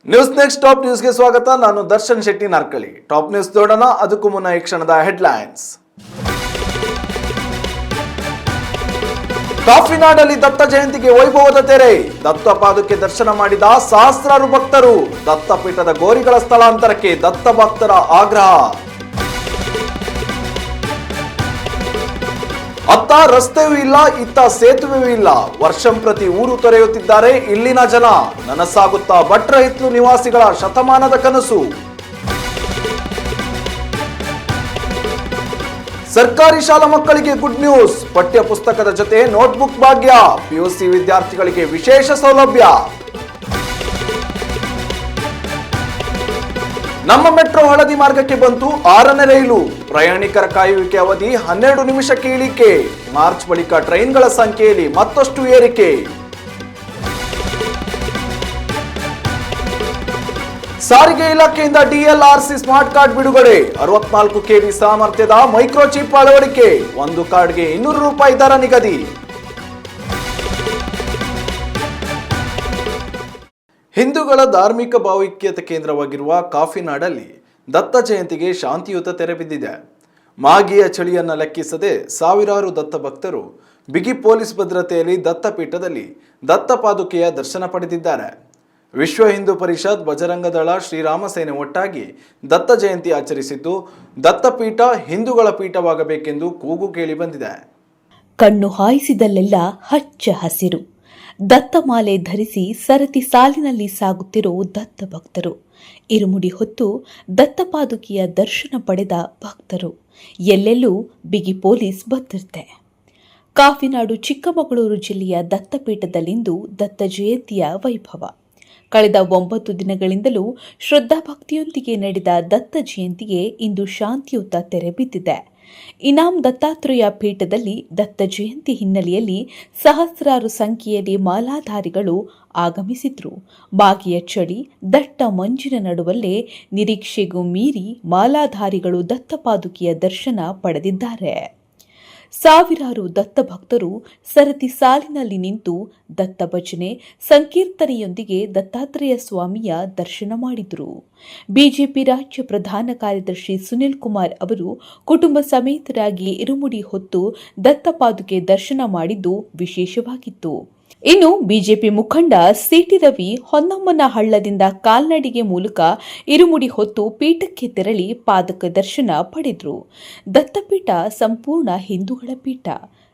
News next top ನ್ಯೂಸ್ಗೆ ಸ್ವಾಗತ. ನಾನು ದರ್ಶನ್ ಶೆಟ್ಟಿ ನಾರ್ಕಳಿ. ಟಾಪ್ ನ್ಯೂಸ್ ನೋಡೋಣ. ಅದಕ್ಕೂ ಮುನ್ನ ಈ ಕ್ಷಣದ ಹೆಡ್ಲೈನ್ಸ್. ಕಾಫಿನಾಡಲ್ಲಿ ದತ್ತ ಜಯಂತಿಗೆ ವೈಭವದ ತೆರೆ. ದತ್ತ ಪಾದುಕೆ ದರ್ಶನ ಮಾಡಿದ ಸಹಸ್ರಾರು ಭಕ್ತರು. ದತ್ತಪೀಠದ ಗೋರಿಗಳ ಸ್ಥಳಾಂತರಕ್ಕೆ ದತ್ತ ಭಕ್ತರ ಆಗ್ರಹ. ಅತ್ತ ರಸ್ತೆಯೂ ಇಲ್ಲ, ಇತ್ತ ಸೇತುವೆಯೂ ಇಲ್ಲ. ವರ್ಷಂಪ್ರತಿ ಊರು ತೊರೆಯುತ್ತಿದ್ದಾರೆ ಇಲ್ಲಿನ ಜನ. ನನಸಾಗುತ್ತಾ ಭಟ್ರ ಹಿತ್ಲು ನಿವಾಸಿಗಳ ಶತಮಾನದ ಕನಸು. ಸರ್ಕಾರಿ ಶಾಲಾ ಮಕ್ಕಳಿಗೆ ಗುಡ್ ನ್ಯೂಸ್. ಪಠ್ಯ ಪುಸ್ತಕದ ಜೊತೆ ನೋಟ್ಬುಕ್ ಭಾಗ್ಯ. ಪಿಯುಸಿ ವಿದ್ಯಾರ್ಥಿಗಳಿಗೆ ವಿಶೇಷ ಸೌಲಭ್ಯ. ನಮ್ಮ ಮೆಟ್ರೋ ಹಳದಿ ಮಾರ್ಗಕ್ಕೆ ಬಂತು 6ನೇ ರೈಲು. ಪ್ರಯಾಣಿಕರ ಕಾಯುವಿಕೆ ಅವಧಿ 12 ನಿಮಿಷಕ್ಕೆ ಇಳಿಕೆ. ಮಾರ್ಚ್ ಬಳಿಕ ಟ್ರೈನ್ಗಳ ಸಂಖ್ಯೆಯಲ್ಲಿ ಮತ್ತಷ್ಟು ಏರಿಕೆ. ಸಾರಿಗೆ ಇಲಾಖೆಯಿಂದ ಡಿಎಲ್ಆರ್ಸಿ ಸ್ಮಾರ್ಟ್ ಕಾರ್ಡ್ ಬಿಡುಗಡೆ. 64 KB ಸಾಮರ್ಥ್ಯದ ಮೈಕ್ರೋಚಿಪ್ ಅಳವಡಿಕೆ. ಒಂದು ಕಾರ್ಡ್ಗೆ 200 ರೂಪಾಯಿ ದರ ನಿಗದಿ. ಹಿಂದೂಗಳ ಧಾರ್ಮಿಕ ಭಾವೈಕ್ಯತೆ ಕೇಂದ್ರವಾಗಿರುವ ಕಾಫಿನಾಡಲ್ಲಿ ದತ್ತ ಜಯಂತಿಗೆ ಶಾಂತಿಯುತ ತೆರೆ ಬಿದ್ದಿದೆ. ಮಾಗಿಯ ಚಳಿಯನ್ನು ಲೆಕ್ಕಿಸದೆ ಸಾವಿರಾರು ದತ್ತ ಭಕ್ತರು ಬಿಗಿ ಪೊಲೀಸ್ ಭದ್ರತೆಯಲ್ಲಿ ದತ್ತಪೀಠದಲ್ಲಿ ದತ್ತ ಪಾದುಕೆಯ ದರ್ಶನ ಪಡೆದಿದ್ದಾರೆ. ವಿಶ್ವ ಹಿಂದೂ ಪರಿಷತ್, ಬಜರಂಗದಳ, ಶ್ರೀರಾಮ ಸೇನೆ ಒಟ್ಟಾಗಿ ದತ್ತ ಜಯಂತಿ ಆಚರಿಸಿದ್ದು, ದತ್ತಪೀಠ ಹಿಂದೂಗಳ ಪೀಠವಾಗಬೇಕೆಂದು ಕೂಗು ಕೇಳಿ ಬಂದಿದೆ. ಕಣ್ಣು ಹಾಯಿಸಿದಲ್ಲೆಲ್ಲ ಹಚ್ಚ ಹಸಿರು. ದತ್ತಮಾಲೆ ಧರಿಸಿ ಸರತಿ ಸಾಲಿನಲ್ಲಿ ಸಾಗುತ್ತಿರೋ ದತ್ತ ಭಕ್ತರು. ಇರುಮುಡಿ ಹೊತ್ತು ದತ್ತಪಾದುಕೆಯ ದರ್ಶನ ಪಡೆದ ಭಕ್ತರು. ಎಲ್ಲೆಲ್ಲೂ ಬಿಗಿ ಪೊಲೀಸ್ ಭದ್ರತೆ. ಕಾಫಿನಾಡು ಚಿಕ್ಕಮಗಳೂರು ಜಿಲ್ಲೆಯ ದತ್ತಪೀಠದಲ್ಲಿಂದು ದತ್ತ ಜಯಂತಿಯ ವೈಭವ. ಕಳೆದ 9 ದಿನಗಳಿಂದಲೂ ಶ್ರದ್ಧಾಭಕ್ತಿಯೊಂದಿಗೆ ನಡೆದ ದತ್ತ ಜಯಂತಿಗೆ ಇಂದು ಶಾಂತಿಯುತ ತೆರೆ ಬಿದ್ದಿದೆ. ಇನಾಂ ದತ್ತಾತ್ರೇಯ ಪೀಠದಲ್ಲಿ ದತ್ತ ಜಯಂತಿ ಹಿನ್ನೆಲೆಯಲ್ಲಿ ಸಹಸ್ರಾರು ಸಂಖ್ಯೆಯಲ್ಲಿ ಮಾಲಾಧಾರಿಗಳು ಆಗಮಿಸಿದ್ರು. ಮಾಗಿಯ ಚಳಿ, ದಟ್ಟ ಮಂಜಿನ ನಡುವಲ್ಲೇ ನಿರೀಕ್ಷೆಗೂ ಮೀರಿ ಮಾಲಾಧಾರಿಗಳು ದತ್ತಪಾದುಕೆಯ ದರ್ಶನ ಪಡೆದಿದ್ದಾರೆ. ಸಾವಿರಾರು ದತ್ತ ಭಕ್ತರು ಸರತಿ ಸಾಲಿನಲ್ಲಿ ನಿಂತು ದತ್ತ ಭಜನೆ, ಸಂಕೀರ್ತನೆಯೊಂದಿಗೆ ದತ್ತಾತ್ರೇಯ ಸ್ವಾಮಿಯ ದರ್ಶನ ಮಾಡಿದರು. ಬಿಜೆಪಿ ರಾಜ್ಯ ಪ್ರಧಾನ ಕಾರ್ಯದರ್ಶಿ ಸುನಿಲ್ ಕುಮಾರ್ ಅವರು ಕುಟುಂಬ ಸಮೇತರಾಗಿ ಇರುಮುಡಿ ಹೊತ್ತು ದತ್ತಪಾದುಕೆ ದರ್ಶನ ಮಾಡಿದ್ದು ವಿಶೇಷವಾಗಿತ್ತು. ಇನ್ನು ಬಿಜೆಪಿ ಮುಖಂಡ ಸಿಟಿ ರವಿ ಹೊನ್ನಮ್ಮನ ಹಳ್ಳದಿಂದ ಕಾಲ್ನಡಿಗೆ ಮೂಲಕ ಇರುಮುಡಿ ಹೊತ್ತು ಪೀಠಕ್ಕೆ ತೆರಳಿ ಪಾದಕ ದರ್ಶನ ಪಡೆದರು. ದತ್ತಪೀಠ ಸಂಪೂರ್ಣ ಹಿಂದೂಗಳ ಪೀಠ.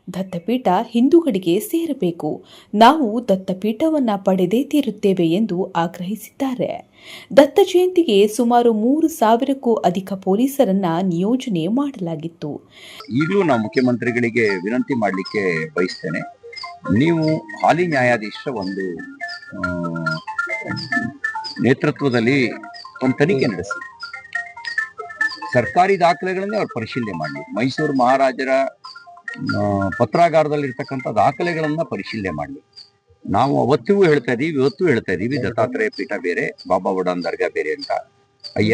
ದತ್ತಪೀಠ ಹಿಂದೂಗಳಿಗೆ ಸೇರಬೇಕು. ನಾವು ದತ್ತಪೀಠವನ್ನ ಪಡೆದೇ ತೀರುತ್ತೇವೆ ಎಂದು ಆಗ್ರಹಿಸಿದ್ದಾರೆ. ದತ್ತ ಜಯಂತಿಗೆ ಸುಮಾರು 3,000ಕ್ಕೂ ಅಧಿಕ ಪೊಲೀಸರನ್ನ ನಿಯೋಜನೆ ಮಾಡಲಾಗಿತ್ತು. ಈಗಲೂ ನಾವು ಮುಖ್ಯಮಂತ್ರಿಗಳಿಗೆ ವಿನಂತಿ ಮಾಡಲಿಕ್ಕೆ ಬಯಸ್ತೇನೆ. ನೀವು ಹಾಲಿ ನ್ಯಾಯಾಧೀಶರ ಒಂದು ನೇತೃತ್ವದಲ್ಲಿ ಒಂದು ತನಿಖೆ ನಡೆಸಿ ಸರ್ಕಾರಿ ದಾಖಲೆಗಳನ್ನೇ ಅವ್ರು ಪರಿಶೀಲನೆ ಮಾಡಲಿ. ಮೈಸೂರು ಮಹಾರಾಜರ ಪತ್ರಾಗಾರದಲ್ಲಿರ್ತಕ್ಕಂಥ ದಾಖಲೆಗಳನ್ನ ಪರಿಶೀಲನೆ ಮಾಡಲಿ. ನಾವು ಅವತ್ತಿಗೂ ಹೇಳ್ತಾ ಇದೀವಿ, ಇವತ್ತು ಹೇಳ್ತಾ ಇದೀವಿ, ದತ್ತಾತ್ರೇಯ ಪೀಠ ಬೇರೆ, ಬಾಬಾ ಬುಡಾನ್ ದರ್ಗಾ ಬೇರೆ ಅಂತ.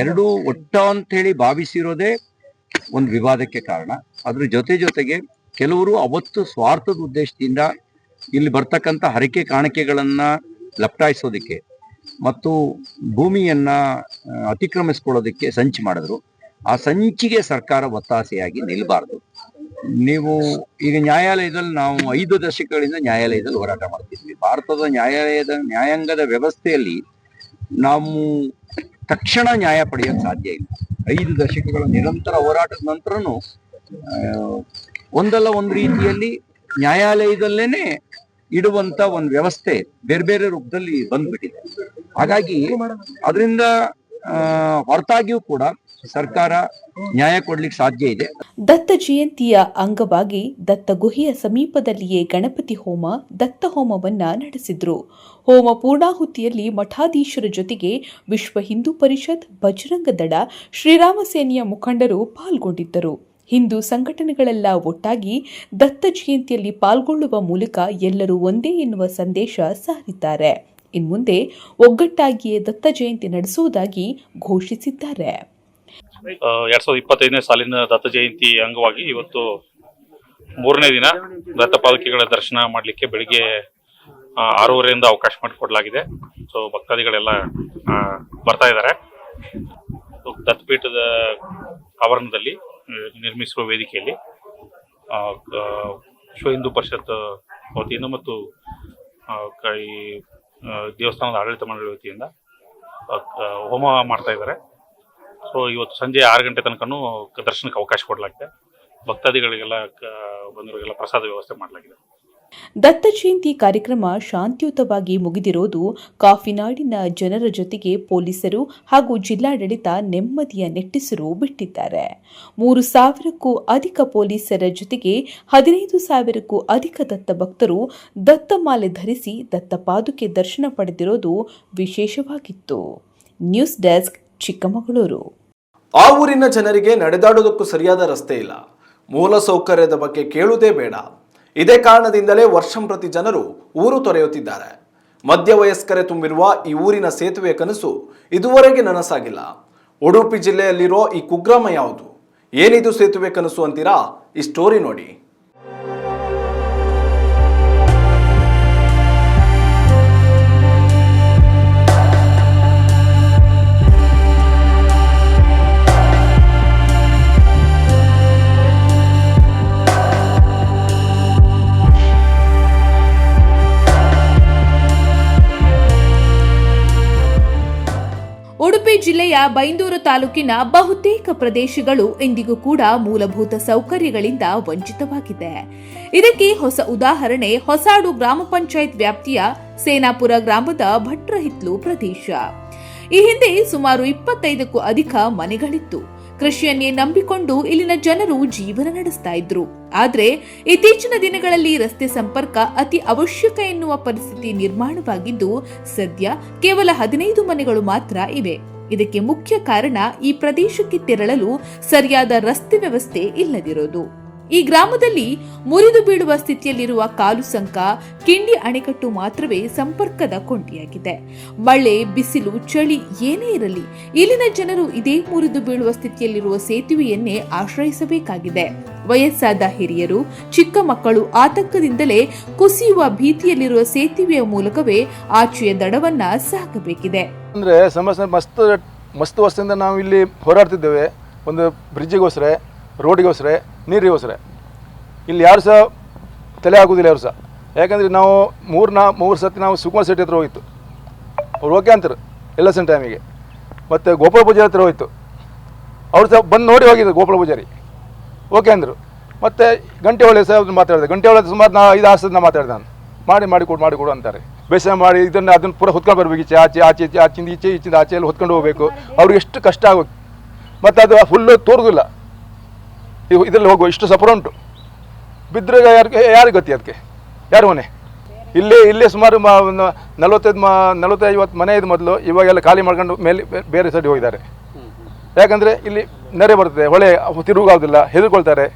ಎರಡೂ ಒಟ್ಟ ಅಂತ ಹೇಳಿ ಭಾವಿಸಿರೋದೇ ಒಂದು ವಿವಾದಕ್ಕೆ ಕಾರಣ. ಅದ್ರ ಜೊತೆಗೆ ಕೆಲವರು ಅವತ್ತು ಸ್ವಾರ್ಥದ ಉದ್ದೇಶದಿಂದ ಇಲ್ಲಿ ಬರ್ತಕ್ಕಂಥ ಹರಕೆ ಕಾಣಿಕೆಗಳನ್ನ ಲಪ್ಟಾಯಿಸೋದಕ್ಕೆ ಮತ್ತು ಭೂಮಿಯನ್ನ ಅತಿಕ್ರಮಿಸ್ಕೊಳ್ಳೋದಕ್ಕೆ ಸಂಚು ಮಾಡಿದ್ರು. ಆ ಸಂಚಿಗೆ ಸರ್ಕಾರ ಒತ್ತಾಸೆಯಾಗಿ ನಿಲ್ಬಾರ್ದು. ನೀವು ಈಗ ನ್ಯಾಯಾಲಯದಲ್ಲಿ ನಾವು 5 ದಶಕಗಳಿಂದ ನ್ಯಾಯಾಲಯದಲ್ಲಿ ಹೋರಾಟ ಮಾಡ್ತಿದ್ವಿ. ಭಾರತದ ನ್ಯಾಯಾಂಗದ ವ್ಯವಸ್ಥೆಯಲ್ಲಿ ನಾವು ತಕ್ಷಣ ನ್ಯಾಯ ಪಡೆಯೋಕೆ ಸಾಧ್ಯ ಇಲ್ಲ. 5 ದಶಕಗಳ ನಿರಂತರ ಹೋರಾಟದ ನಂತರನೂ ಒಂದಲ್ಲ ಒಂದು ರೀತಿಯಲ್ಲಿ ನ್ಯಾಯಾಲಯದಲ್ಲೇನೆ ಇಡುವಂತ ಒಂದು ವ್ಯವಸ್ಥೆ ಬೇರೆ ಬೇರೆ ರೂಪದಲ್ಲಿ ಬಂದ್ಬಿಟ್ಟಿದೆ. ಹಾಗಾಗಿ ಅದರಿಂದ ಹೊರತಾಗಿಯೂ ಕೂಡ ಸರ್ಕಾರ ನ್ಯಾಯ ಕೊಡ್ಲಿಕ್ಕೆ ಸಾಧ್ಯ ಇದೆ. ದತ್ತ ಜಯಂತಿಯ ಅಂಗವಾಗಿ ದತ್ತ ಗುಹೆಯ ಸಮೀಪದಲ್ಲಿಯೇ ಗಣಪತಿ ಹೋಮ, ದತ್ತ ಹೋಮವನ್ನ ನಡೆಸಿದ್ರು. ಹೋಮ ಪೂರ್ಣಾಹುತಿಯಲ್ಲಿ ಮಠಾಧೀಶರ ಜೊತೆಗೆ ವಿಶ್ವ ಹಿಂದೂ ಪರಿಷತ್, ಬಜರಂಗದಳ, ಶ್ರೀರಾಮ ಸೇನೆಯ ಮುಖಂಡರು ಪಾಲ್ಗೊಂಡಿದ್ದರು. ಹಿಂದೂ ಸಂಘಟನೆಗಳೆಲ್ಲ ಒಟ್ಟಾಗಿ ದತ್ತ ಜಯಂತಿಯಲ್ಲಿ ಪಾಲ್ಗೊಳ್ಳುವ ಮೂಲಕ ಎಲ್ಲರೂ ಒಂದೇ ಎನ್ನುವ ಸಂದೇಶ ಸಾರಿದ್ದಾರೆ. ಇನ್ಮುಂದೆ ಒಗ್ಗಟ್ಟಾಗಿಯೇ ದತ್ತ ಜಯಂತಿ ನಡೆಸುವುದಾಗಿ ಘೋಷಿಸಿದ್ದಾರೆ. 2025ನೇ ಸಾಲಿನ ದತ್ತ ಜಯಂತಿ ಅಂಗವಾಗಿ ಇವತ್ತು 3ನೇ ದಿನ ದತ್ತ ಪಾದುಕೆಗಳ ದರ್ಶನ ಮಾಡಲಿಕ್ಕೆ ಬೆಳಿಗ್ಗೆ 6:30ರಿಂದ ಅವಕಾಶ ಮಾಡಿಕೊಡಲಾಗಿದೆ. ಸೊ ಭಕ್ತಾದಿಗಳೆಲ್ಲ ಬರ್ತಾ ಇದ್ದಾರೆ. ದತ್ತಪೀಠದ ಆವರಣದಲ್ಲಿ ನಿರ್ಮಿಸಿರುವ ವೇದಿಕೆಯಲ್ಲಿ ವಿಶ್ವ ಹಿಂದೂ ಪರಿಷತ್ ವತಿಯಿಂದ ಮತ್ತು ಈ ದೇವಸ್ಥಾನದ ಆಡಳಿತ ಮಂಡಳಿ ವತಿಯಿಂದ ಹೋಮ ಮಾಡ್ತಾ ಇದ್ದಾರೆ. ಸೊ ಇವತ್ತು ಸಂಜೆ 6 ಗಂಟೆ ತನಕನೂ ದರ್ಶನಕ್ಕೆ ಅವಕಾಶ ಕೊಡಲಾಗಿದೆ. ಭಕ್ತಾದಿಗಳಿಗೆಲ್ಲ ಬಂದವರಿಗೆಲ್ಲ ಪ್ರಸಾದ ವ್ಯವಸ್ಥೆ ಮಾಡಲಾಗಿದೆ. ದತ್ತ ಜಯಂತಿ ಕಾರ್ಯಕ್ರಮ ಶಾಂತಿಯುತವಾಗಿ ಮುಗಿದಿರೋದು ಕಾಫಿನಾಡಿನ ಜನರ ಜೊತೆಗೆ ಪೊಲೀಸರು ಹಾಗೂ ಜಿಲ್ಲಾಡಳಿತ ನೆಮ್ಮದಿಯ ನೆಟ್ಟಿಸಿರು ಬಿಟ್ಟಿದ್ದಾರೆ. 3,000ಕ್ಕೂ ಅಧಿಕ ಪೊಲೀಸರ ಜೊತೆಗೆ 15,000ಕ್ಕೂ ಅಧಿಕ ದತ್ತ ಭಕ್ತರು ದತ್ತಮಾಲೆ ಧರಿಸಿ ದತ್ತ ಪಾದುಕೆ ದರ್ಶನ ಪಡೆದಿರೋದು ವಿಶೇಷವಾಗಿತ್ತು. News desk, Chikkamagaluru. ಆ ಊರಿನ ಜನರಿಗೆ ನಡೆದಾಡೋದಕ್ಕೂ ಸರಿಯಾದ ರಸ್ತೆ ಇಲ್ಲ. ಮೂಲ ಸೌಕರ್ಯದ ಬಗ್ಗೆ ಕೇಳುವುದೇ ಬೇಡ. ಇದೇ ಕಾರಣದಿಂದಲೇ ವರ್ಷಂಪ್ರತಿ ಜನರು ಊರು ತೊರೆಯುತ್ತಿದ್ದಾರೆ. ಮಧ್ಯವಯಸ್ಕರೇ ತುಂಬಿರುವ ಈ ಊರಿನ ಸೇತುವೆ ಕನಸು ಇದುವರೆಗೆ ನನಸಾಗಿಲ್ಲ. ಉಡುಪಿ ಜಿಲ್ಲೆಯಲ್ಲಿರೋ ಈ ಕುಗ್ರಾಮ ಯಾವುದು? ಏನಿದು ಸೇತುವೆ ಕನಸು ಅಂತೀರಾ? ಈ ಸ್ಟೋರಿ ನೋಡಿ. ಉಡುಪಿ ಜಿಲ್ಲೆಯ ಬೈಂದೂರು ತಾಲೂಕಿನ ಬಹುತೇಕ ಪ್ರದೇಶಗಳು ಇಂದಿಗೂ ಕೂಡ ಮೂಲಭೂತ ಸೌಕರ್ಯಗಳಿಂದ ವಂಚಿತವಾಗಿದೆ. ಇದಕ್ಕೆ ಹೊಸ ಉದಾಹರಣೆ ಹೊಸಾಡು ಗ್ರಾಮ ಪಂಚಾಯತ್ ವ್ಯಾಪ್ತಿಯ ಸೇನಾಪುರ ಗ್ರಾಮದ ಭಟ್ರಹಿತ್ಲು ಪ್ರದೇಶ. ಈ ಹಿಂದೆ ಸುಮಾರು 25ಕ್ಕೂ ಅಧಿಕ ಮನೆಗಳಿತ್ತು. ಕೃಷಿಯನ್ನೇ ನಂಬಿಕೊಂಡು ಇಲ್ಲಿನ ಜನರು ಜೀವನ ನಡೆಸ್ತಾ ಇದ್ರು. ಆದ್ರೆ ಇತ್ತೀಚಿನ ದಿನಗಳಲ್ಲಿ ರಸ್ತೆ ಸಂಪರ್ಕ ಅತಿ ಅವಶ್ಯಕ ಎನ್ನುವ ಪರಿಸ್ಥಿತಿ ನಿರ್ಮಾಣವಾಗಿದ್ದು ಸದ್ಯ ಕೇವಲ 15 ಮನೆಗಳು ಮಾತ್ರ ಇವೆ. ಇದಕ್ಕೆ ಮುಖ್ಯ ಕಾರಣ ಈ ಪ್ರದೇಶಕ್ಕೆ ತೆರಳಲು ಸರಿಯಾದ ರಸ್ತೆ ವ್ಯವಸ್ಥೆ ಇಲ್ಲದಿರೋದು. ಈ ಗ್ರಾಮದಲ್ಲಿ ಮುರಿದು ಬೀಳುವ ಸ್ಥಿತಿಯಲ್ಲಿರುವ ಕಾಲುಸಂಕ, ಕಿಂಡಿ ಅಣೆಕಟ್ಟು ಮಾತ್ರವೇ ಸಂಪರ್ಕದ ಕೊಂಡಿಯಾಗಿದೆ. ಮಳೆ, ಬಿಸಿಲು, ಚಳಿ ಏನೇ ಇರಲಿ ಇಲ್ಲಿನ ಜನರು ಇದೇ ಮುರಿದು ಬೀಳುವ ಸ್ಥಿತಿಯಲ್ಲಿರುವ ಸೇತುವೆಯನ್ನೇ ಆಶ್ರಯಿಸಬೇಕಾಗಿದೆ. ವಯಸ್ಸಾದ ಹಿರಿಯರು, ಚಿಕ್ಕ ಮಕ್ಕಳು ಆತಂಕದಿಂದಲೇ ಕುಸಿಯುವ ಭೀತಿಯಲ್ಲಿರುವ ಸೇತುವೆಯ ಮೂಲಕವೇ ಆಚೆಯ ದಡವನ್ನ ಸಾಗಬೇಕಿದೆ. ಅಂದರೆ ಸಮಸ್ಯೆ ಮಸ್ತ್ ವರ್ಷದಿಂದ ನಾವು ಇಲ್ಲಿ ಹೋರಾಡ್ತಿದ್ದೇವೆ. ಒಂದು ಬ್ರಿಡ್ಜಿಗೋಸ್ಕರ, ರೋಡಿಗೋಸ್ಕರ, ನೀರಿಗೋಸ್ಕರ. ಇಲ್ಲಿ ಯಾರು ಸಹ ತಲೆ ಹಾಕೋದಿಲ್ಲ ಯಾರು ಸಹ. ಯಾಕಂದರೆ ನಾವು ಮೂರು ಸತಿ ನಾವು ಸುಕುಮಾರ್ ಶೆಟ್ಟಿ ಹತ್ರ ಹೋಗಿತ್ತು. ಅವ್ರು ಓಕೆ ಅಂತಾರೆ ಎಲೆಕ್ಷನ್ ಟೈಮಿಗೆ. ಮತ್ತು ಗೋಪಾಲ ಪೂಜಾರಿ ಹತ್ರ ಹೋಗಿತ್ತು. ಅವ್ರು ಸಹ ಬಂದು ನೋಡಿ ಹೋಗಿದ್ರು ಗೋಪಾಲ ಪೂಜಾರಿ, ಓಕೆ ಅಂದರು. ಮತ್ತು ಗಂಟೆ ಒಳ್ಳೆ ಸಹ ಮಾತಾಡಿದೆ. ಗಂಟೆ ಒಳ್ಳೆ ಸುಮಾರು 5-6 ಸಲ ಮಾತಾಡಿದೆ ನಾನು. ಮಾಡಿಕೊಡು ಅಂತಾರೆ. ಬೇಸಾಯ ಮಾಡಿ ಅದನ್ನು ಪೂರ ಹೊತ್ಕೊಂಡು ಬರ್ಬೇಕು. ಆಚಿಂದ ಈಚಿಂದ ಆಚೆ ಎಲ್ಲ ಹೊತ್ಕೊಂಡು ಹೋಗಬೇಕು. ಅವ್ರಿಗೆ ಎಷ್ಟು ಕಷ್ಟ ಆಗೋದು. ಮತ್ತು ಅದು ಫುಲ್ಲು ತೋರುದಿಲ್ಲ. ಇದರಲ್ಲಿ ಹೋಗುವ ಇಷ್ಟು ಸಫರ ಉಂಟು. ಬಿದ್ದರೆ ಯಾರಿಗೆ ಗೊತ್ತಿ ಅದಕ್ಕೆ? ಯಾರು ಮನೆ? ಇಲ್ಲೇ ಸುಮಾರು 40-50 ಮನೆ ಇದು ಮೊದಲು. ಇವಾಗೆಲ್ಲ ಖಾಲಿ ಮಾಡ್ಕೊಂಡು ಮೇಲೆ ಬೇರೆ ಸೈಡ್ ಹೋಗಿದ್ದಾರೆ. ಯಾಕಂದರೆ ಇಲ್ಲಿ ನೆರೆ ಬರ್ತದೆ, ಹೊಳೆ ತಿರುಗಾಗೋದಿಲ್ಲ, ಹೆದರ್ಕೊಳ್ತಾರೆ.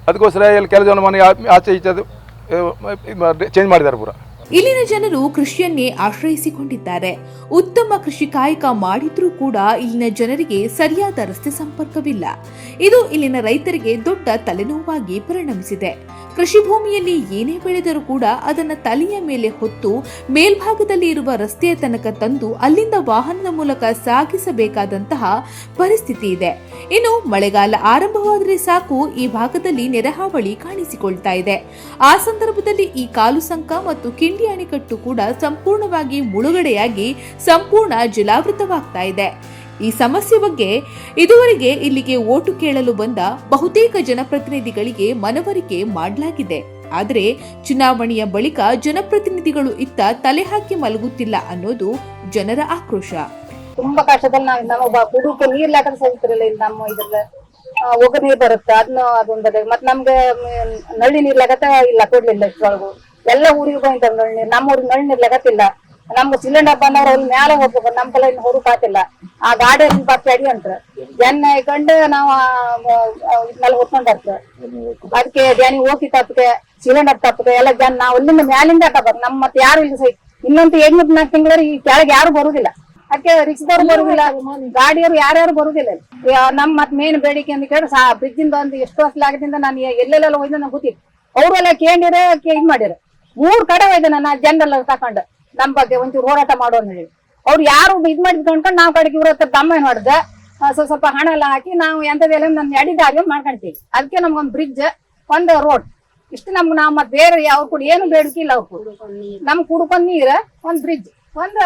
ಅದಕ್ಕೋಸ್ಕರ ಇಲ್ಲಿ ಕೆಲವು ಜನ ಮನೆ ಆಚೆ ಈಚೆ ಚೇಂಜ್ ಮಾಡಿದ್ದಾರೆ ಪೂರ. ಇಲ್ಲಿನ ಜನರು ಕೃಷಿಯನ್ನೇ ಆಶ್ರಯಿಸಿಕೊಂಡಿದ್ದಾರೆ. ಉತ್ತಮ ಕೃಷಿ ಕಾಯಕ ಮಾಡಿದ್ರೂ ಕೂಡ ಇಲ್ಲಿನ ಜನರಿಗೆ ಸರಿಯಾದ ರಸ್ತೆ ಸಂಪರ್ಕವಿಲ್ಲ. ಇದು ಇಲ್ಲಿನ ರೈತರಿಗೆ ದೊಡ್ಡ ತಲೆನೋವಾಗಿ ಪರಿಣಮಿಸಿದೆ. ಕೃಷಿ ಭೂಮಿಯಲ್ಲಿ ಏನೇ ಬೆಳೆದರೂ ಕೂಡ ಅದನ್ನ ತಲೆಯ ಮೇಲೆ ಹೊತ್ತು ಮೇಲ್ಭಾಗದಲ್ಲಿ ಇರುವ ರಸ್ತೆಯ ತನಕ ತಂದು ಅಲ್ಲಿಂದ ವಾಹನದ ಮೂಲಕ ಸಾಗಿಸಬೇಕಾದಂತಹ ಪರಿಸ್ಥಿತಿ ಇದೆ. ಇನ್ನು ಮಳೆಗಾಲ ಆರಂಭವಾದರೆ ಸಾಕು ಈ ಭಾಗದಲ್ಲಿ ನೆರೆಹಾವಳಿ ಕಾಣಿಸಿಕೊಳ್ತಾ ಇದೆ. ಆ ಸಂದರ್ಭದಲ್ಲಿ ಈ ಕಾಲುಸಂಕ ಮತ್ತು ಕಿಂಡಿ ಅಣೆಕಟ್ಟು ಕೂಡ ಸಂಪೂರ್ಣವಾಗಿ ಮುಳುಗಡೆಯಾಗಿ ಸಂಪೂರ್ಣ ಜಲಾವೃತವಾಗ್ತಾ ಇದೆ. ಈ ಸಮಸ್ಯೆ ಬಗ್ಗೆ ಇದುವರೆಗೆ ಇಲ್ಲಿಗೆ ಓಟು ಕೇಳಲು ಬಂದ ಬಹುತೇಕ ಜನಪ್ರತಿನಿಧಿಗಳಿಗೆ ಮನವರಿಕೆ ಮಾಡಲಾಗಿದೆ. ಆದರೆ ಚುನಾವಣೆಯ ಬಳಿಕ ಜನಪ್ರತಿನಿಧಿಗಳು ಇತ್ತ ತಲೆ ಹಾಕಿ ಮಲಗುತ್ತಿಲ್ಲ ಅನ್ನೋದು ಜನರ ಆಕ್ರೋಶ. ತುಂಬಾ ಕಷ್ಟದಲ್ಲಿ ನಾವು ಕುಡಿಯೋಕೆ ನೀರ್ ಲೆಕ್ಕ ಸಹಿತಿರಲಿಲ್ಲ. ಇಲ್ಲಿ ನಮ್ಮ ಇದ್ರಲ್ಲಿ ಒಗ್ಗು ನೀರ್ ಬರುತ್ತೆ, ಅದೊಂದು ಮತ್ತೆ ನಮ್ಗೆ ನಳ್ಳಿ ನೀರ್ ಲೆಗತ್ತ ಇಲ್ಲ, ಕೊಡ್ಲಿಲ್ಲ. ಇಷ್ಟೊಳಗು ಎಲ್ಲ ಊರಿಗೆ ಬಂದಿದ್ದಾರೆ ನಳ್ಳಿ ನೀರ್. ನಮ್ಮ ಊರಿಗೆ ನಳ್ಳಿ ನೀರ್ ಲೆಗತ್ತಿಲ್ಲ. ನಮ್ಗೆ ಸಿಲಿಂಡರ್ ಬಂದವ್ರು ಅಲ್ಲಿ ಮೇಲೆ ಹೋಗ್ಬೇಕು, ನಮ್ ಕಲೆ ಹೊರಗ್ ಆತಿಲ್ಲ. ಆ ಗಾಡಿ ಬಾಕಿ ಅಡಿ ಅಂತ ಜನ ಕಂಡು ನಾವು ಇದ್ನೆಲ್ಲ ಹೊತ್ಕೊಂಡಾರ್ತ. ಅದಕ್ಕೆ ಜನ ಹೋಗಿ ತಪ್ಪಗೆ ಸಿಲಿಂಡರ್ ತಪ್ಪಗೆ ಎಲ್ಲ ಜನ ನಾವು ಅಲ್ಲಿಂದ ಮ್ಯಾಲಿಂದ ತಗೋಬೇಕು. ನಮ್ ಮತ್ತೆ ಯಾರು ಇಲ್ಲ ಸೈ. ಇನ್ನೊಂದು 4 ತಿಂಗಳ ಈ ಕೆಳಗೆ ಯಾರು ಬರುದಿಲ್ಲ. ಅದಕ್ಕೆ ರಿಕ್ಷಾದವ್ರು ಬರುದಿಲ್ಲ, ಗಾಡಿಯವರು ಯಾರ್ಯಾರು ಬರುದಿಲ್ಲ. ನಮ್ ಮತ್ ಮೇನ್ ಬೇಡಿಕೆ ಅಂತ ಕೇಳಿ ಬ್ರಿಡ್ಜಿಂದ ಒಂದು ಎಷ್ಟು ವರ್ಷ ಆಗದಿಂದ ನಾನು ಎಲ್ಲೆಲ್ಲ ಹೋಯ್ತು ನಂಗೆ ಗೊತ್ತಿತ್ತು. ಅವ್ರೆಲ್ಲ ಕೇಳಿರ ಇದ್ ಮಾಡ್ಯಾರ. 3 ಕಡೆ ಹೋಯ್ದೆ ನಾನು ಜನರಲ್ ತಕೊಂಡು ನಮ್ ಬಗ್ಗೆ ಒಂಚೂರು ಹೋರಾಟ ಮಾಡೋ ಅಂತ ಹೇಳಿ ಅವ್ರು ಯಾರು ಇದ್ ಮಾಡಿದ್ ಕಣ್ಕೊಂಡು ನಾವ್ ಕಡೆಗೆ ಇವ್ರ ಹತ್ರ ದಮ್ಮ ಹೊಡೆದ ಸ್ವಲ್ಪ ಹಣ ಎಲ್ಲ ಹಾಕಿ ನಾವು ಎಂತದೆಲ್ಲ ನಮ್ ಎಡಿದಾಗಿ ಮಾಡ್ಕೊಂತೀವಿ. ಅದಕ್ಕೆ ನಮ್ಗೊಂದ್ ಬ್ರಿಡ್ಜ್, ಒಂದ್ ರೋಡ್, ಇಷ್ಟು ನಾವು ಮತ್ತೆ ಬೇರೆ ಯಾವ ಕೂಡ ಏನು ಬೇಡಿಕೆ ಇಲ್ಲ. ಅವ್ರು ನಮ್ ಕುಡ್ಕೊಂಡ್ ನೀರ್, ಒಂದ್ ಬ್ರಿಡ್ಜ್, ಒಂದ್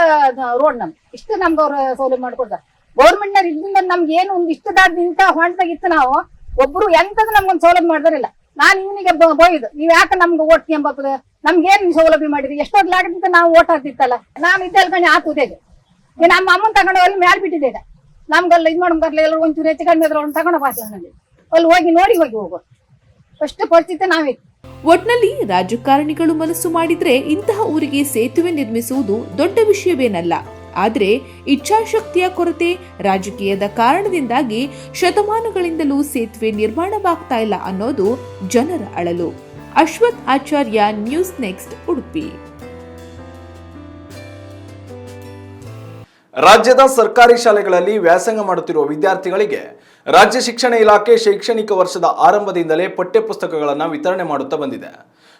ರೋಡ್, ಇಷ್ಟು ನಮ್ಗೆ ಅವ್ರ ಸೌಲಭ್ಯ ಮಾಡ್ಕೊಡ್ತಾರೆ. ಗೌರ್ಮೆಂಟ್ ನವ್ರು ಇದರಿಂದ ನಮ್ಗೆ ಏನು ಒಂದ್ ಇಷ್ಟು ದಾಟದಿಂದ ಹೊಂಟಾಗಿತ್ತು. ನಾವು ಒಬ್ರು ಎಂತದ್ದು ನಮ್ಗೊಂದ್ ಸೌಲಭ್ಯ ಮಾಡಿದಾರಿಲ್ಲ. ನಾನ್ ಇವನಿಗೆ ಬೋಯ್ದು, ನೀವ್ ಯಾಕೆ ನಮ್ಗೆ ಓಟ್ ಕೆಂಬತ್ತದ, ನಮ್ಗೇನ್ ಸೌಲಭ್ಯ ಮಾಡಿದ್ರಿ, ಎಷ್ಟೊಂದು ಲಾಗದಿಂದ ನಾವು ಓಟ್ ಹಾಕ್ತಿತ್ತಲ್ಲ. ನಾವ್ ಇದ್ದಲ್ಕೊಂಡು ಆತುದೇಗ ನಮ್ಮ ಅಮ್ಮನ್ ತಗೊಂಡು ಅಲ್ಲಿ ಮ್ಯಾಲ್ ಬಿಟ್ಟಿದ್ದೇಗ. ನಮ್ಗೆಲ್ಲ ಇದ್ ಮಾಡ್ಬರ್ಲಿ, ಎಲ್ಲ ಒಂಚೂರು ಹೆಚ್ಚು ಕಡಿಮೆ ಅವ್ರನ್ನ ತಗೊಂಡು ಬಾರ್ಲ ನನಗೆ ಅಲ್ಲಿ ಹೋಗಿ ನೋಡಿ ಹೋಗು ಅಷ್ಟು ಪರಿಸ್ಥಿತಿ ನಾವಿತ್ತು. ಒಟ್ನಲ್ಲಿ ರಾಜಕಾರಣಿಗಳು ಮನಸ್ಸು ಮಾಡಿದ್ರೆ ಇಂತಹ ಊರಿಗೆ ಸೇತುವೆ ನಿರ್ಮಿಸುವುದು ದೊಡ್ಡ ವಿಷಯವೇನಲ್ಲ. ಆದರೆ ಇಚ್ಛಾಶಕ್ತಿಯ ಕೊರತೆ, ರಾಜಕೀಯದ ಕಾರಣದಿಂದಾಗಿ ಶತಮಾನಗಳಿಂದಲೂ ಸೇತುವೆ ನಿರ್ಮಾಣವಾಗ್ತಾ ಇಲ್ಲ ಅನ್ನೋದು ಜನರ ಅಳಲು. ಅಶ್ವಥ್ ಆಚಾರ್ಯ, ನ್ಯೂಸ್ ನೆಕ್ಸ್ಟ್, ಉಡುಪಿ. ರಾಜ್ಯದ ಸರ್ಕಾರಿ ಶಾಲೆಗಳಲ್ಲಿ ವ್ಯಾಸಂಗ ಮಾಡುತ್ತಿರುವ ವಿದ್ಯಾರ್ಥಿಗಳಿಗೆ ರಾಜ್ಯ ಶಿಕ್ಷಣ ಇಲಾಖೆ ಶೈಕ್ಷಣಿಕ ವರ್ಷದ ಆರಂಭದಿಂದಲೇ ಪಠ್ಯಪುಸ್ತಕಗಳನ್ನು ವಿತರಣೆ ಮಾಡುತ್ತಾ ಬಂದಿದೆ.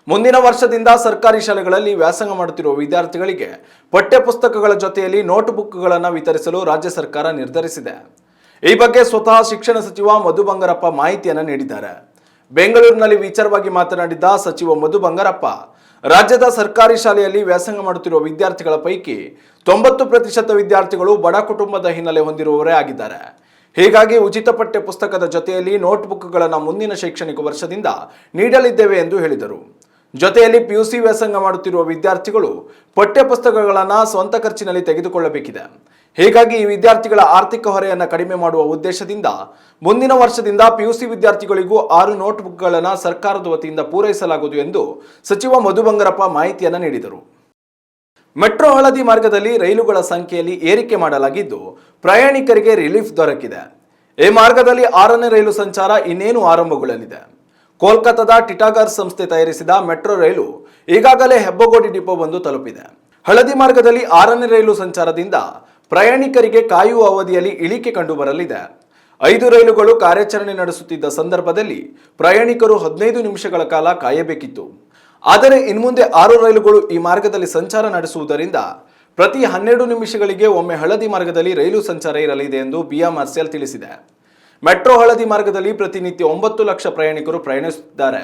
ಮುಂದಿನ ವರ್ಷದಿಂದ ಸರ್ಕಾರಿ ಶಾಲೆಗಳಲ್ಲಿ ವ್ಯಾಸಂಗ ಮಾಡುತ್ತಿರುವ ವಿದ್ಯಾರ್ಥಿಗಳಿಗೆ ಪಠ್ಯಪುಸ್ತಕಗಳ ಜೊತೆಯಲ್ಲಿ ನೋಟ್ಬುಕ್ಗಳನ್ನು ವಿತರಿಸಲು ರಾಜ್ಯ ಸರ್ಕಾರ ನಿರ್ಧರಿಸಿದೆ. ಈ ಬಗ್ಗೆ ಸ್ವತಃ ಶಿಕ್ಷಣ ಸಚಿವ ಮಧು ಬಂಗಾರಪ್ಪ ಮಾಹಿತಿಯನ್ನು ನೀಡಿದ್ದಾರೆ. ಬೆಂಗಳೂರಿನಲ್ಲಿ ವಿಚಾರವಾಗಿ ಮಾತನಾಡಿದ ಸಚಿವ ಮಧು ಬಂಗಾರಪ್ಪ, ರಾಜ್ಯದ ಸರ್ಕಾರಿ ಶಾಲೆಯಲ್ಲಿ ವ್ಯಾಸಂಗ ಮಾಡುತ್ತಿರುವ ವಿದ್ಯಾರ್ಥಿಗಳ ಪೈಕಿ 90% ವಿದ್ಯಾರ್ಥಿಗಳು ಬಡ ಕುಟುಂಬದ ಹಿನ್ನೆಲೆ ಹೊಂದಿರುವವರೇ ಆಗಿದ್ದಾರೆ. ಹೀಗಾಗಿ ಉಚಿತ ಪಠ್ಯ ಪುಸ್ತಕದ ಜೊತೆಯಲ್ಲಿ ನೋಟ್ಬುಕ್ಗಳನ್ನು ಮುಂದಿನ ಶೈಕ್ಷಣಿಕ ವರ್ಷದಿಂದ ನೀಡಲಿದ್ದೇವೆ ಎಂದು ಹೇಳಿದರು. ಜೊತೆಯಲ್ಲಿ ಪಿಯುಸಿ ವ್ಯಾಸಂಗ ಮಾಡುತ್ತಿರುವ ವಿದ್ಯಾರ್ಥಿಗಳು ಪಠ್ಯ ಪುಸ್ತಕಗಳನ್ನು ಸ್ವಂತ ಖರ್ಚಿನಲ್ಲಿ ತೆಗೆದುಕೊಳ್ಳಬೇಕಿದೆ. ಹೀಗಾಗಿ ಈ ವಿದ್ಯಾರ್ಥಿಗಳ ಆರ್ಥಿಕ ಹೊರೆಯನ್ನು ಕಡಿಮೆ ಮಾಡುವ ಉದ್ದೇಶದಿಂದ ಮುಂದಿನ ವರ್ಷದಿಂದ ಪಿಯುಸಿ ವಿದ್ಯಾರ್ಥಿಗಳಿಗೂ 6 ನೋಟ್ಬುಕ್ಗಳನ್ನು ಸರ್ಕಾರದ ವತಿಯಿಂದ ಪೂರೈಸಲಾಗುವುದು ಎಂದು ಸಚಿವ ಮಧು ಬಂಗಾರಪ್ಪ ಮಾಹಿತಿಯನ್ನು ನೀಡಿದರು. ಮೆಟ್ರೋ ಹಳದಿ ಮಾರ್ಗದಲ್ಲಿ ರೈಲುಗಳ ಸಂಖ್ಯೆಯಲ್ಲಿ ಏರಿಕೆ ಮಾಡಲಾಗಿದ್ದು ಪ್ರಯಾಣಿಕರಿಗೆ ರಿಲೀಫ್ ದೊರಕಿದೆ. ಈ ಮಾರ್ಗದಲ್ಲಿ 6ನೇ ರೈಲು ಸಂಚಾರ ಇನ್ನೇನು ಆರಂಭಗೊಳ್ಳಲಿದೆ. ಕೋಲ್ಕತ್ತಾದ ಟಿಟಾಗರ್ ಸಂಸ್ಥೆ ತಯಾರಿಸಿದ ಮೆಟ್ರೋ ರೈಲು ಈಗಾಗಲೇ ಹೆಬ್ಬಗೋಡಿ ಡಿಪೋ ಬಂದು ತಲುಪಿದೆ. ಹಳದಿ ಮಾರ್ಗದಲ್ಲಿ 6ನೇ ರೈಲು ಸಂಚಾರದಿಂದ ಪ್ರಯಾಣಿಕರಿಗೆ ಕಾಯುವ ಅವಧಿಯಲ್ಲಿ ಇಳಿಕೆ ಕಂಡುಬರಲಿದೆ. 5 ರೈಲುಗಳು ಕಾರ್ಯಾಚರಣೆ ನಡೆಸುತ್ತಿದ್ದ ಸಂದರ್ಭದಲ್ಲಿ ಪ್ರಯಾಣಿಕರು 15 ನಿಮಿಷಗಳ ಕಾಲ ಕಾಯಬೇಕಿತ್ತು. ಆದರೆ ಇನ್ಮುಂದೆ 6 ರೈಲುಗಳು ಈ ಮಾರ್ಗದಲ್ಲಿ ಸಂಚಾರ ನಡೆಸುವುದರಿಂದ ಪ್ರತಿ 12 ನಿಮಿಷಗಳಿಗೆ ಒಮ್ಮೆ ಹಳದಿ ಮಾರ್ಗದಲ್ಲಿ ರೈಲು ಸಂಚಾರ ಇರಲಿದೆ ಎಂದು ಬಿಎಂಆರ್ಸಿಎಲ್ ತಿಳಿಸಿದೆ. ಮೆಟ್ರೋ ಹಳದಿ ಮಾರ್ಗದಲ್ಲಿ ಪ್ರತಿನಿತ್ಯ 9 ಲಕ್ಷ ಪ್ರಯಾಣಿಕರು ಪ್ರಯಾಣಿಸುತ್ತಿದ್ದಾರೆ.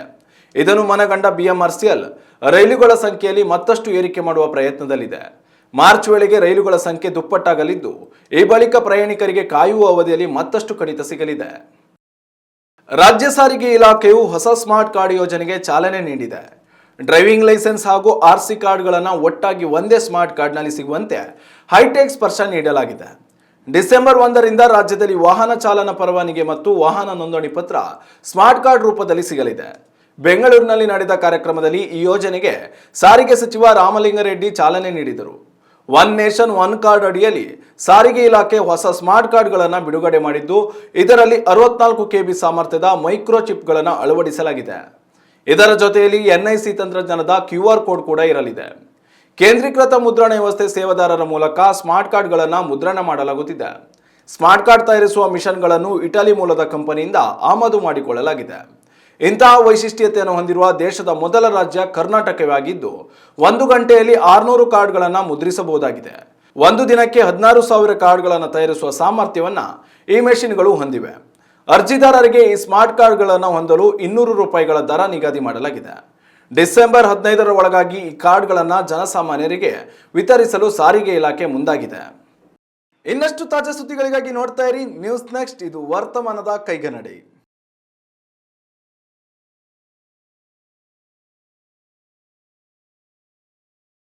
ಇದನ್ನು ಮನಗಂಡ ಬಿಎಂಆರ್ಸಿಎಲ್ ರೈಲುಗಳ ಸಂಖ್ಯೆಯಲ್ಲಿ ಮತ್ತಷ್ಟು ಏರಿಕೆ ಮಾಡುವ ಪ್ರಯತ್ನದಲ್ಲಿದೆ. ಮಾರ್ಚ್ ವೇಳೆಗೆ ರೈಲುಗಳ ಸಂಖ್ಯೆ ದುಪ್ಪಟ್ಟಾಗಲಿದ್ದು ಈ ಬಳಿಕ ಪ್ರಯಾಣಿಕರಿಗೆ ಕಾಯುವ ಅವಧಿಯಲ್ಲಿ ಮತ್ತಷ್ಟು ಕಡಿತ ಸಿಗಲಿದೆ. ರಾಜ್ಯ ಸಾರಿಗೆ ಇಲಾಖೆಯು ಹೊಸ ಸ್ಮಾರ್ಟ್ ಕಾರ್ಡ್ ಯೋಜನೆಗೆ ಚಾಲನೆ ನೀಡಿದೆ. ಡ್ರೈವಿಂಗ್ ಲೈಸೆನ್ಸ್ ಹಾಗೂ ಆರ್ಸಿ ಕಾರ್ಡ್ಗಳನ್ನು ಒಟ್ಟಾಗಿ ಒಂದೇ ಸ್ಮಾರ್ಟ್ ಕಾರ್ಡ್ನಲ್ಲಿ ಸಿಗುವಂತೆ ಹೈಟೆಕ್ ಸ್ಪರ್ಶ ನೀಡಲಾಗಿದೆ. ಡಿಸೆಂಬರ್ 1ರಿಂದ ರಾಜ್ಯದಲ್ಲಿ ವಾಹನ ಚಾಲನಾ ಪರವಾನಗಿ ಮತ್ತು ವಾಹನ ನೋಂದಣಿ ಪತ್ರ ಸ್ಮಾರ್ಟ್ ಕಾರ್ಡ್ ರೂಪದಲ್ಲಿ ಸಿಗಲಿದೆ. ಬೆಂಗಳೂರಿನಲ್ಲಿ ನಡೆದ ಕಾರ್ಯಕ್ರಮದಲ್ಲಿ ಈ ಯೋಜನೆಗೆ ಸಾರಿಗೆ ಸಚಿವ ರಾಮಲಿಂಗಾರೆಡ್ಡಿ ಚಾಲನೆ ನೀಡಿದರು. ಒನ್ ನೇಷನ್ ಒನ್ ಕಾರ್ಡ್ ಅಡಿಯಲ್ಲಿ ಸಾರಿಗೆ ಇಲಾಖೆ ಹೊಸ ಸ್ಮಾರ್ಟ್ ಕಾರ್ಡ್ಗಳನ್ನು ಬಿಡುಗಡೆ ಮಾಡಿದ್ದು, ಇದರಲ್ಲಿ 64 KB ಸಾಮರ್ಥ್ಯದ ಮೈಕ್ರೋ ಚಿಪ್ಗಳನ್ನು ಅಳವಡಿಸಲಾಗಿದೆ. ಇದರ ಜೊತೆಯಲ್ಲಿ ಎನ್ಐಸಿ ತಂತ್ರಜ್ಞಾನದ QR ಕೋಡ್ ಕೂಡ ಇರಲಿದೆ. ಕೇಂದ್ರೀಕೃತ ಮುದ್ರಣ ವ್ಯವಸ್ಥೆ ಸೇವಾದಾರರ ಮೂಲಕ ಸ್ಮಾರ್ಟ್ ಕಾರ್ಡ್ಗಳನ್ನು ಮುದ್ರಣ ಮಾಡಲಾಗುತ್ತಿದೆ. ಸ್ಮಾರ್ಟ್ ಕಾರ್ಡ್ ತಯಾರಿಸುವ ಮಿಷನ್ಗಳನ್ನು ಇಟಲಿ ಮೂಲದ ಕಂಪನಿಯಿಂದ ಆಮದು ಮಾಡಿಕೊಳ್ಳಲಾಗಿದೆ. ಇಂತಹ ವೈಶಿಷ್ಟ್ಯತೆಯನ್ನು ಹೊಂದಿರುವ ದೇಶದ ಮೊದಲ ರಾಜ್ಯ ಕರ್ನಾಟಕವೇ ಆಗಿದ್ದು 1 ಗಂಟೆಯಲ್ಲಿ 600 ಕಾರ್ಡ್ಗಳನ್ನು ಮುದ್ರಿಸಬಹುದಾಗಿದೆ. ಒಂದು ದಿನಕ್ಕೆ 16,000 ಕಾರ್ಡ್ಗಳನ್ನು ತಯಾರಿಸುವ ಸಾಮರ್ಥ್ಯವನ್ನು ಈ ಮೆಷಿನ್ಗಳು ಹೊಂದಿವೆ. ಅರ್ಜಿದಾರರಿಗೆ ಈ ಸ್ಮಾರ್ಟ್ ಕಾರ್ಡ್ಗಳನ್ನು ಹೊಂದಲು 200 ರೂಪಾಯಿಗಳ ದರ ನಿಗದಿ ಮಾಡಲಾಗಿದೆ. ಡಿಸೆಂಬರ್ 15ರ ಒಳಗಾಗಿ ಈ ಕಾರ್ಡ್ಗಳನ್ನು ಜನಸಾಮಾನ್ಯರಿಗೆ ವಿತರಿಸಲು ಸಾರಿಗೆ ಇಲಾಖೆ ಮುಂದಾಗಿದೆ. ಇನ್ನಷ್ಟು ತಾಜಾ ಸುದ್ದಿಗಳಿಗಾಗಿ ನೋಡ್ತಾ ಇರಿ ನ್ಯೂಸ್ ನೆಕ್ಸ್ಟ್. ಇದು ವರ್ತಮಾನದ ಕೈಗನ್ನಡಿ.